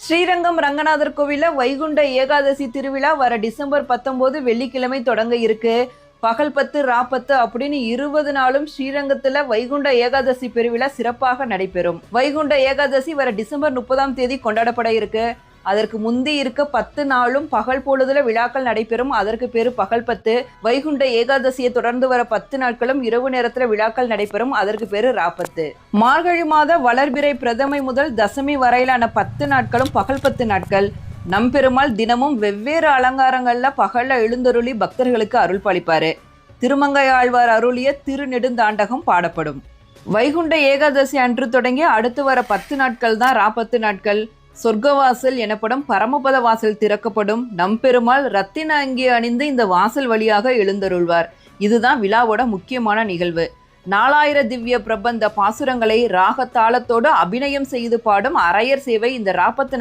ஸ்ரீரங்கம் ரங்கநாதர் கோவில்ல வைகுண்ட ஏகாதசி திருவிழா வர டிசம்பர் 19 வெள்ளிக்கிழமை தொடங்க இருக்கு. பகல் 10 ரா 10 அப்படின்னு 20 நாளும் ஸ்ரீரங்கத்துல வைகுண்ட ஏகாதசி பெருவிழா சிறப்பாக நடைபெறும். வைகுண்ட ஏகாதசி வர டிசம்பர் 30ஆம் தேதி கொண்டாடப்பட இருக்கு. அதற்கு முந்தி இருக்க 10 நாளும் பகல் பொழுதுல விழாக்கள் நடைபெறும். அதற்கு பேரு பகல் 10. வைகுண்ட ஏகாதசியை தொடர்ந்து வர 10 நாட்களும் இரவு நேரத்துல விழாக்கள் நடைபெறும். அதற்கு பேரு ரா 10. மார்கழி மாத வளர்பிறை பிரதமை முதல் தசமி வரையிலான 10 நாட்களும் பகல் 10 நாட்கள். நம்பெருமாள் தினமும் வெவ்வேறு அலங்காரங்கள்ல பகல்ல எழுந்தருளி பக்தர்களுக்கு அருள் பாலிப்பாரு. திருமங்கை ஆழ்வார் அருளிய திருநெடுந்தாண்டகம் பாடப்படும். வைகுண்ட ஏகாதசி அன்று தொடங்கி அடுத்து வர 10 நாட்கள் தான் ரா 10 நாட்கள். சொர்க்கவாசல் எனப்படும் பரமபத வாசல் திறக்கப்படும். நம்பெருமாள் ரத்தின அங்கி அணிந்து இந்த வாசல் வழியாக எழுந்தருள்வார். இதுதான் விழாவோட முக்கியமான நிகழ்வு. 4000 திவ்ய பிரபந்த பாசுரங்களை ராக தாளத்தோடு அபிநயம் செய்து பாடும் அரையர் சேவை இந்த ரா 10